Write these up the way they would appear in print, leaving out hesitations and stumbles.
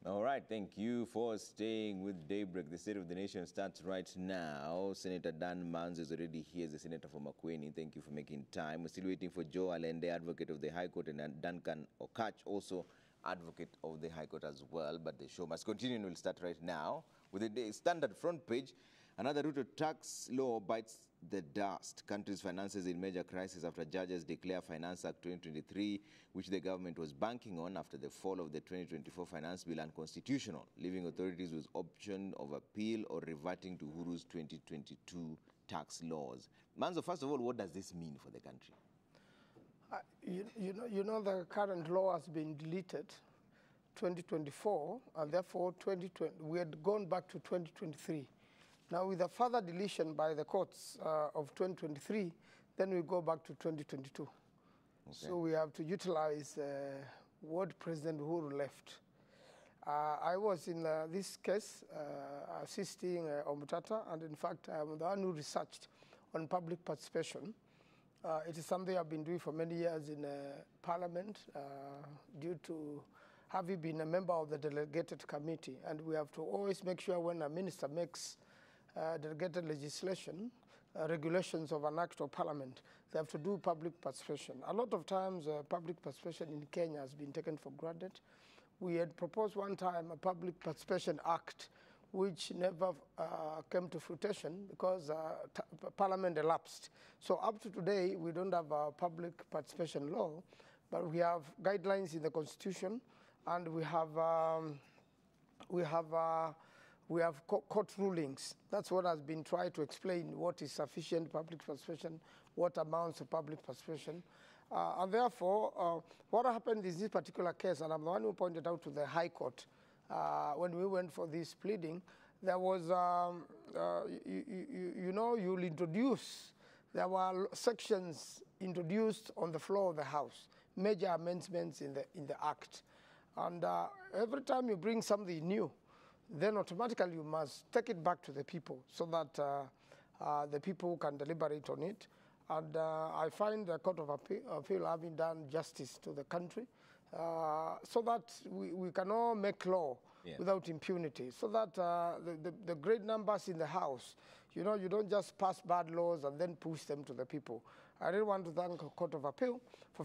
All right, thank you for staying with Daybreak. The State of the Nation starts right now. Senator Dan Manz is already here, the senator for Makueni. Thank you for making time. We're still waiting for Joe Alende, advocate of the High Court, and Duncan Okach, also advocate of the High Court as well. But the show must continue, and we'll start right now with the standard front page. Another route of tax law bites the dust. Country's finances in major crisis after judges declare Finance Act 2023, which the government was banking on after the fall of the 2024 Finance Bill, unconstitutional, leaving authorities with option of appeal or reverting to Uhuru's 2022 tax laws. Manzo, first of all, what does this mean for the country? You know the current law has been deleted 2024, and therefore 2020 we had gone back to 2023. Now, with a further deletion by the courts of 2023, then we go back to 2022. Okay. So we have to utilize what President Uhuru left. I was in this case assisting Omutata, and in fact, I'm the one who researched on public participation. It is something I've been doing for many years in Parliament due to having been a member of the delegated committee. And we have to always make sure when a minister makes delegated legislation, regulations of an act of parliament, they have to do public participation. A lot of times public participation in Kenya has been taken for granted. We had proposed one time a public participation act which never came to fruition because parliament elapsed. So up to today, we don't have a public participation law, but we have guidelines in the constitution, and we have court rulings. That's what has been tried to explain what is sufficient public participation, what amounts of public participation. And therefore, what happened in this particular case, and I'm the one who pointed out to the High Court, when we went for this pleading, there was, you'll introduce, there were sections introduced on the floor of the House, major amendments in the Act. And every time you bring something new, then automatically you must take it back to the people so that the people can deliberate on it. And I find the Court of Appeal having done justice to the country so that we can all make law without impunity, so that the great numbers in the House, you don't just pass bad laws and then push them to the people. I really want to thank the Court of Appeal for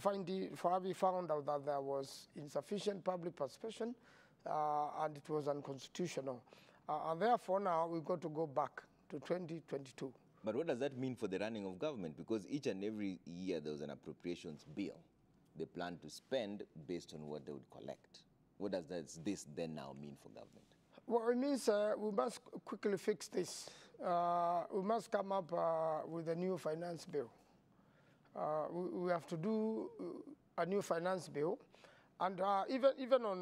having found out that there was insufficient public participation and it was unconstitutional. And therefore now we've got to go back to 2022. But what does that mean for the running of government? Because each and every year there was an appropriations bill. They plan to spend based on what they would collect. What does this then now mean for government? Well, it means we must quickly fix this. We must come up with a new finance bill. We have to do a new finance bill. And even on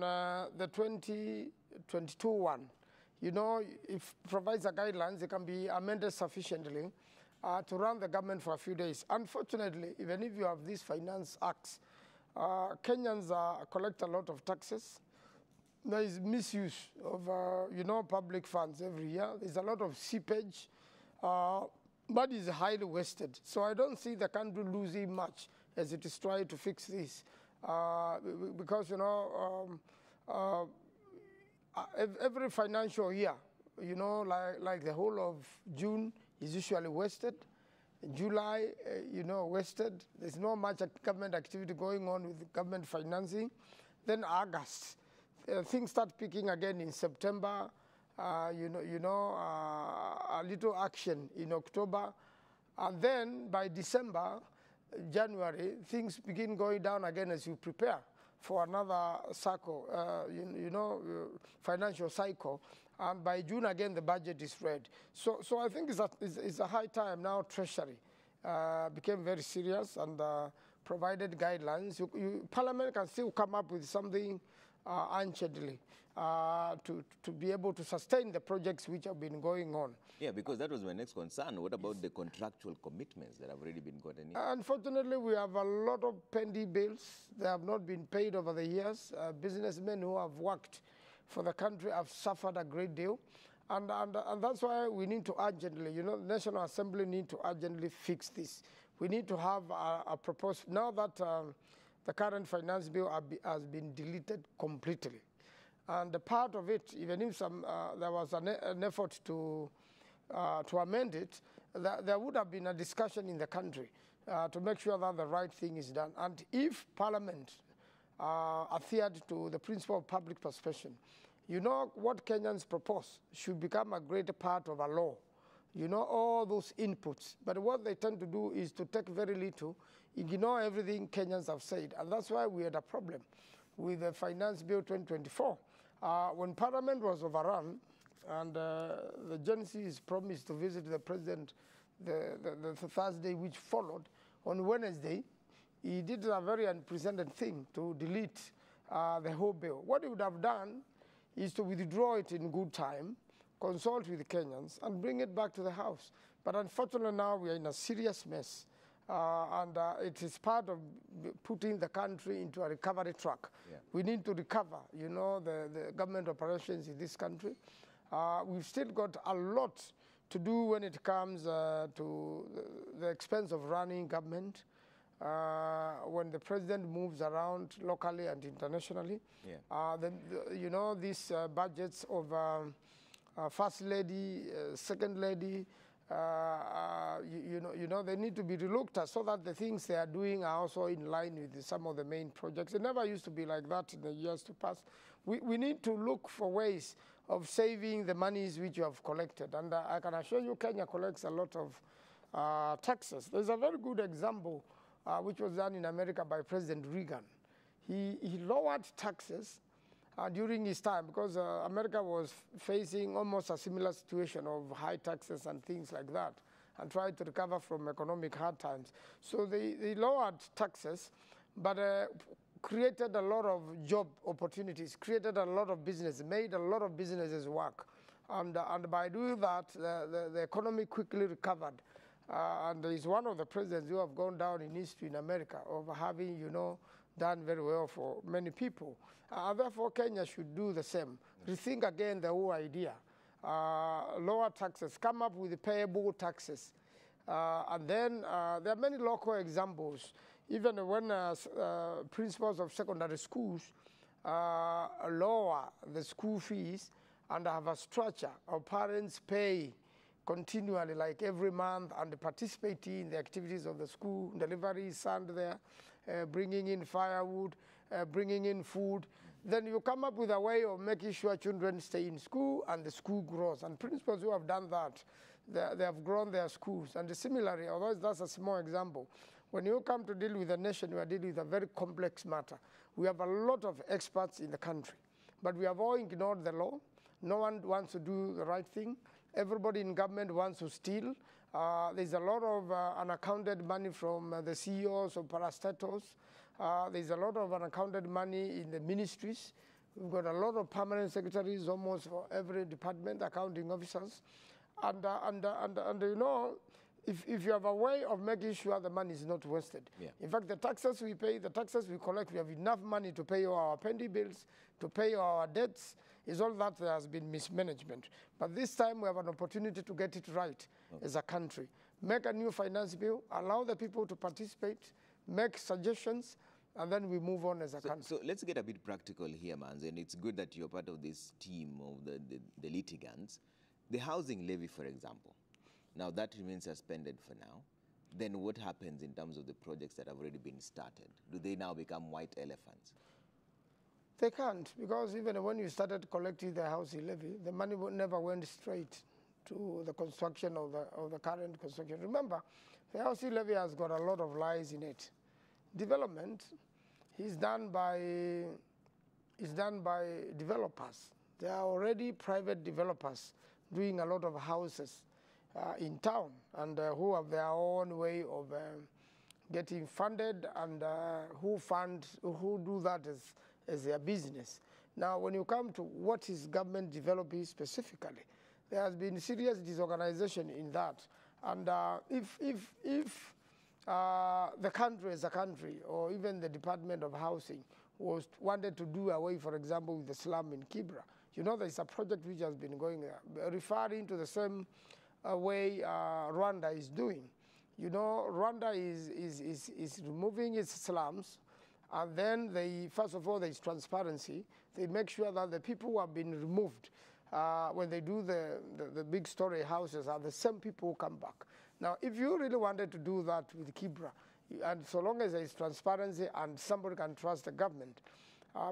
the 2022 one, if provides the guidelines, it can be amended sufficiently to run the government for a few days. Unfortunately, even if you have these finance acts, Kenyans collect a lot of taxes. There is misuse of, public funds every year. There's a lot of seepage. Money is highly wasted. So I don't see the country losing much as it is trying to fix this. Because, every financial year, like the whole of June is usually wasted. July, wasted. There's not much government activity going on with government financing. Then August, things start picking again in September. A little action in October. And then by December, January, things begin going down again as you prepare for another cycle, financial cycle. And by June again, the budget is read. So I think it's a high time now. Treasury became very serious and provided guidelines. Parliament can still come up with something unshadily to be able to sustain the projects which have been going on. Yeah, because that was my next concern. What about the contractual commitments that have already been gotten in? Unfortunately, we have a lot of pending bills. They have not been paid over the years. Businessmen who have worked for the country have suffered a great deal. And that's why we need to urgently, the National Assembly need to urgently fix this. We need to have a proposal. Now that the current finance bill has been deleted completely, And a part of it, even if there was an effort to amend it, there would have been a discussion in the country to make sure that the right thing is done. And if Parliament adhered to the principle of public participation, you know, what Kenyans propose should become a greater part of a law. You know, all those inputs. But what they tend to do is to take very little, ignore everything Kenyans have said. And that's why we had a problem with the Finance Bill 2024. When Parliament was overrun, and the Genesis promised to visit the President the Thursday which followed, on Wednesday, he did a very unprecedented thing to delete the whole bill. What he would have done is to withdraw it in good time, consult with the Kenyans, and bring it back to the House. But unfortunately now we are in a serious mess, and it is part of putting the country into a recovery track. Yeah. We need to recover, you know, the government operations in this country. We've still got a lot to do when it comes to the expense of running government. When the president moves around locally and internationally, yeah. Then you know, these budgets of first lady, second lady, you know, they need to be relooked at so that the things they are doing are also in line with some of the main projects. It never used to be like that in the years to pass. We need to look for ways of saving the monies which you have collected. And I can assure you Kenya collects a lot of taxes. There's a very good example which was done in America by President Reagan. He lowered taxes during his time because America was facing almost a similar situation of high taxes and things like that, and tried to recover from economic hard times. So they lowered taxes, but created a lot of job opportunities, created a lot of business, made a lot of businesses work. And by doing that, the economy quickly recovered. And he's one of the presidents who have gone down in history in America of having, you know, done very well for many people. Therefore, Kenya should do the same. Rethink again the whole idea. Lower taxes, come up with payable taxes. And then there are many local examples. Even when principals of secondary schools lower the school fees and have a structure of parents pay continually, like every month, and participating in the activities of the school, delivery sand there, bringing in firewood, bringing in food, then you come up with a way of making sure children stay in school and the school grows. And principals who have done that, they have grown their schools. And similarly, although that's a small example, when you come to deal with a nation, you are dealing with a very complex matter. We have a lot of experts in the country, but we have all ignored the law. No one wants to do the right thing. Everybody in government wants to steal. There's a lot of unaccounted money from the CEOs of parastatals. There's a lot of unaccounted money in the ministries. We've got a lot of permanent secretaries almost for every department, accounting officers. And you know, if you have a way of making sure the money is not wasted. Yeah. In fact, the taxes we pay, the taxes we collect, we have enough money to pay our pending bills, to pay our debts. It's all that there has been mismanagement. But this time we have an opportunity to get it right as a country. Make a new finance bill, allow the people to participate, make suggestions, and then we move on as a country. So let's get a bit practical here, Mans, and it's good that you're part of this team of the litigants. The housing levy, for example, now that remains suspended for now. Then what happens in terms of the projects that have already been started? Do they now become white elephants? They can't, because even when you started collecting the housing levy, the money never went straight to the construction of the current construction. Remember, the housing levy has got a lot of lies in it. Development is done by developers. There are already private developers doing a lot of houses in town, and who have their own way of getting funded, and who do that as their business. Now, when you come to what is government developing specifically, there has been serious disorganization in that. And if the country as a country, or even the Department of Housing, wanted to do away, for example, with the slum in Kibra, you know, there's a project which has been going there, referring to the same way Rwanda is doing. You know, Rwanda is removing its slums And then they, first of all, there is transparency. They make sure that the people who have been removed, when they do the big story houses, are the same people who come back. Now, if you really wanted to do that with Kibra, and so long as there is transparency and somebody can trust the government,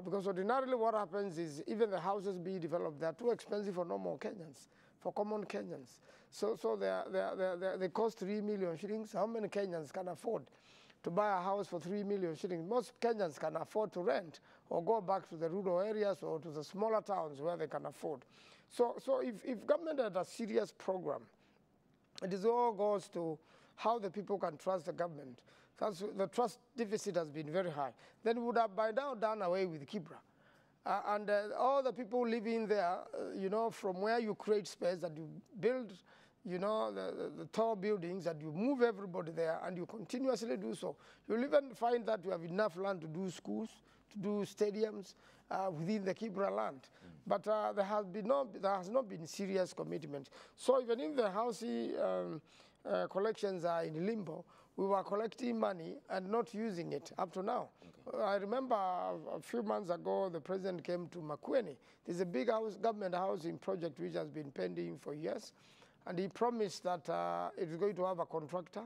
because ordinarily what happens is even the houses being developed, they're too expensive for normal Kenyans, for common Kenyans. So they cost 3 million shillings. How many Kenyans can afford to buy a house for 3 million shillings? Most Kenyans can afford to rent or go back to the rural areas or to the smaller towns where they can afford. So if government had a serious program, it all goes to how the people can trust the government. The trust deficit has been very high. Then we would have by now done away with Kibra. And all the people living there, you know, from where you create space, that you build, you know, the tall buildings, that you move everybody there, and you continuously do so. You'll even find that you have enough land to do schools, to do stadiums within the Kibra land. But there has not been serious commitment. So even if the housing collections are in limbo, we were collecting money and not using it up to now. Okay. I remember a few months ago, the president came to Makueni. There's a big government housing project which has been pending for years. And he promised that it is going to have a contractor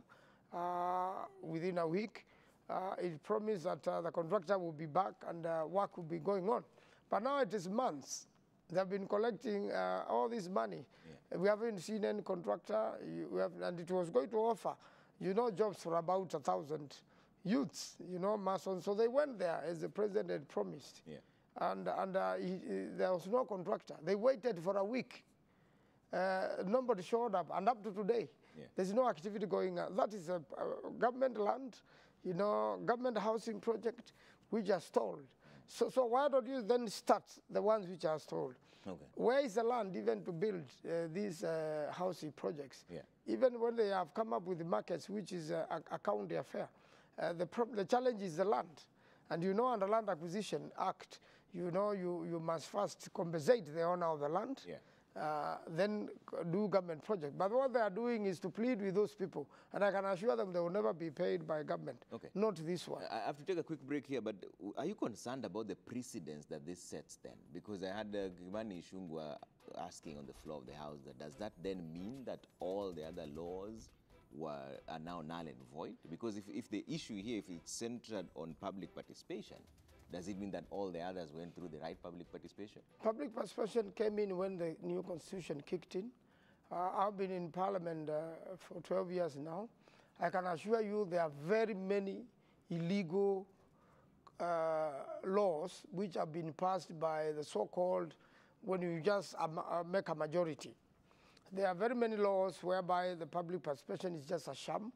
within a week. He promised that the contractor will be back and work will be going on. But now it is months. They have been collecting all this money. Yeah. We haven't seen any contractor, and it was going to offer, you know, jobs for about 1,000 youths, you know, Masons. So they went there as the president had promised. Yeah. And there was no contractor. They waited for a week. Nobody showed up, and up to today, yeah, there's no activity going on. That is a government land, you know, government housing project which are stalled. So why don't you then start the ones which are stalled? Okay. Where is the land even to build these housing projects? Yeah. Even when they have come up with the markets, which is a county affair, the challenge is the land. And you know, under Land Acquisition Act, you know, you must first compensate the owner of the land. Yeah. Then do government project. But what they are doing is to plead with those people. And I can assure them they will never be paid by government. Okay. Not this one. I have to take a quick break here, but are you concerned about the precedence that this sets then? Because I had Kimani Ichung'wah asking on the floor of the House, that does that then mean that all the other laws are now null and void? Because if the issue here, if it's centered on public participation, does it mean that all the others went through the right public participation? Public participation came in when the new constitution kicked in. I've been in Parliament for 12 years now. I can assure you there are very many illegal laws which have been passed by the so-called, when you just make a majority. There are very many laws whereby the public participation is just a sham.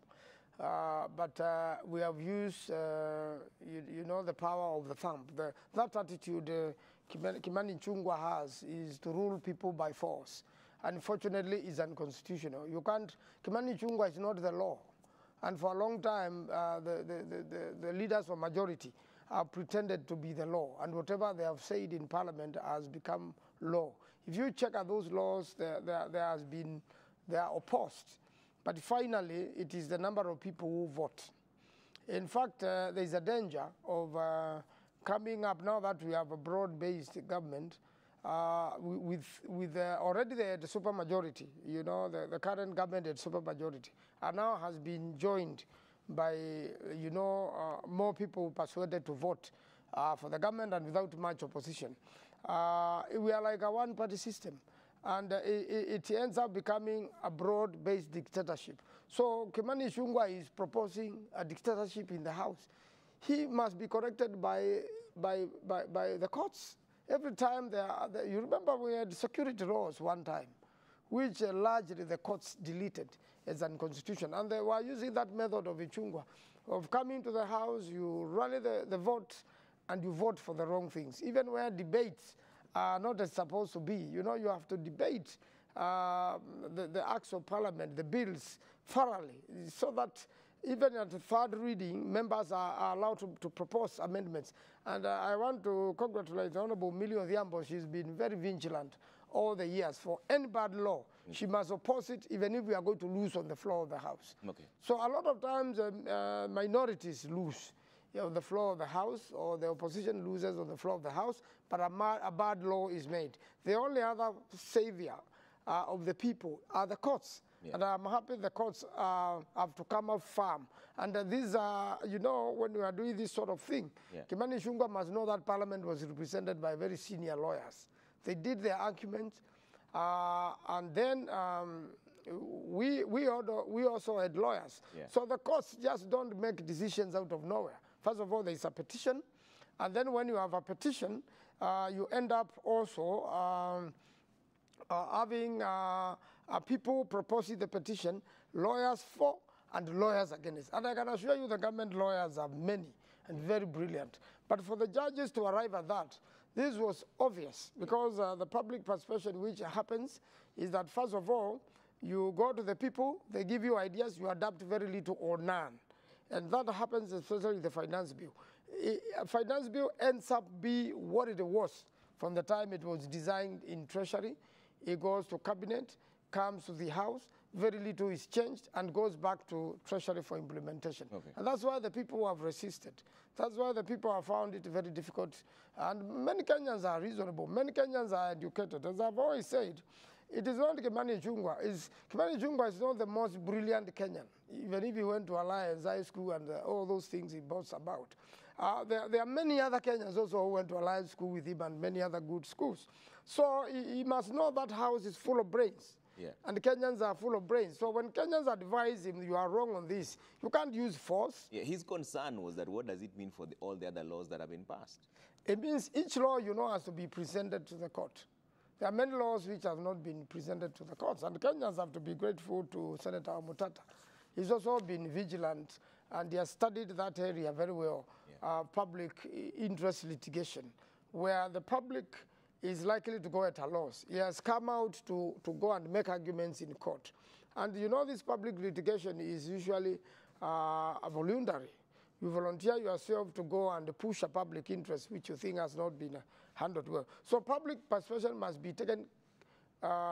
But we have used, you know, the power of the thumb. That attitude Kimani Ichung'wah has is to rule people by force. Unfortunately, it's unconstitutional. You can't, Kimani Ichung'wah is not the law. And for a long time, the leaders of majority have pretended to be the law. And whatever they have said in Parliament has become law. If you check out those laws, they are opposed. But finally, it is the number of people who vote. In fact, there is a danger of coming up now that we have a broad-based government with already the supermajority. You know, the current government had supermajority, and now has been joined by, you know, more people persuaded to vote for the government and without much opposition. We are like a one-party system. And it ends up becoming a broad-based dictatorship. So Kimani Ichung'wah is proposing a dictatorship in the House. He must be corrected by the courts. Every time you remember we had security laws one time, which largely the courts deleted as unconstitutional. And they were using that method of Ichung'wah, of coming to the House, you rally the vote, and you vote for the wrong things. Even where debates are not as supposed to be. You know, you have to debate the acts of parliament, the bills, thoroughly, so that even at the third reading, members are allowed to propose amendments. And I want to congratulate the Honorable Millie Odhiambo. She's been very vigilant all the years. For any bad law, she must oppose it, even if we are going to lose on the floor of the House. Okay. So a lot of times minorities lose on the floor of the House, or the opposition loses on the floor of the House, but a bad law is made. The only other savior of the people are the courts. Yeah. And I'm happy the courts have to come up firm. And these are, you know, when we are doing this sort of thing, yeah. Kimani Ichung'wah must know that Parliament was represented by very senior lawyers. They did their argument, and then we also had lawyers. Yeah. So the courts just don't make decisions out of nowhere. First of all, there is a petition, and then when you have a petition, you end up also having people proposing the petition, lawyers for and lawyers against. And I can assure you the government lawyers are many and very brilliant. But for the judges to arrive at that, this was obvious, because the public perception which happens is that, first of all, you go to the people, they give you ideas, you adapt very little or none. And that happens especially with the finance bill. Finance bill ends up being what it was from the time it was designed in Treasury. It goes to Cabinet, comes to the House, very little is changed, and goes back to Treasury for implementation. Okay. And that's why the people have resisted. That's why the people have found it very difficult. And many Kenyans are reasonable. Many Kenyans are educated. As I've always said, it is not Kimani Ichung'wah. Kimani Ichung'wah is not the most brilliant Kenyan, even if he went to Alliance High School and all those things he boasts about. There are many other Kenyans also who went to Alliance School with him, and many other good schools. So he must know that house is full of brains. Yeah. And Kenyans are full of brains. So when Kenyans advise him, you are wrong on this, you can't use force. Yeah, his concern was that, what does it mean for all the other laws that have been passed? It means each law, you know, has to be presented to the court. There are many laws which have not been presented to the courts, and Kenyans have to be grateful to Senator Mutata. He's also been vigilant, and he has studied that area very well, yeah. Public interest litigation, where the public is likely to go at a loss. He has come out to go and make arguments in court. And you know, this public litigation is usually voluntary. You volunteer yourself to go and push a public interest which you think has not been handled well. So public persuasion must be taken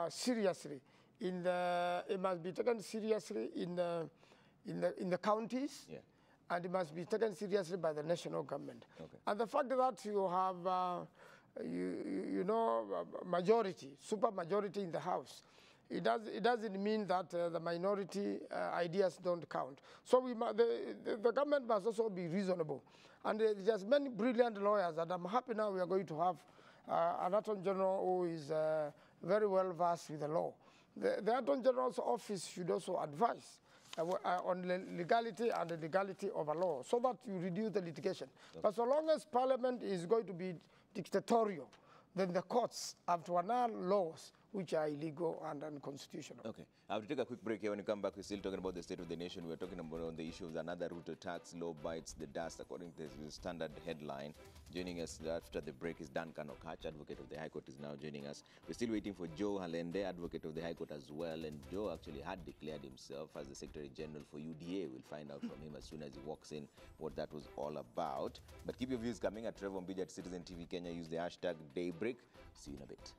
seriously. It must be taken seriously in the counties, yeah. And it must be taken seriously by the national government. Okay. And the fact that you have you know, majority, super majority in the House, it doesn't mean that the minority ideas don't count. So the government must also be reasonable. And there's many brilliant lawyers, and I'm happy now we are going to have an Attorney General who is very well versed with the law. The Attorney General's office should also advise on the legality and the legality of a law, so that you reduce the litigation. Okay. But so long as Parliament is going to be dictatorial, then the courts have to annul laws which are illegal and unconstitutional. Okay. I have to take a quick break here. When we come back, we're still talking about the state of the nation. We're talking about on the issue of another Ruto tax law bites the dust, according to the Standard headline. Joining us after the break is Duncan Okach, advocate of the High Court, is now joining us. We're still waiting for Joe Halende, advocate of the High Court as well. And Joe actually had declared himself as the Secretary General for UDA. We'll find out from him as soon as he walks in what that was all about. But keep your views coming at Trevor Mbija at Citizen TV Kenya. Use the hashtag Daybreak. See you in a bit.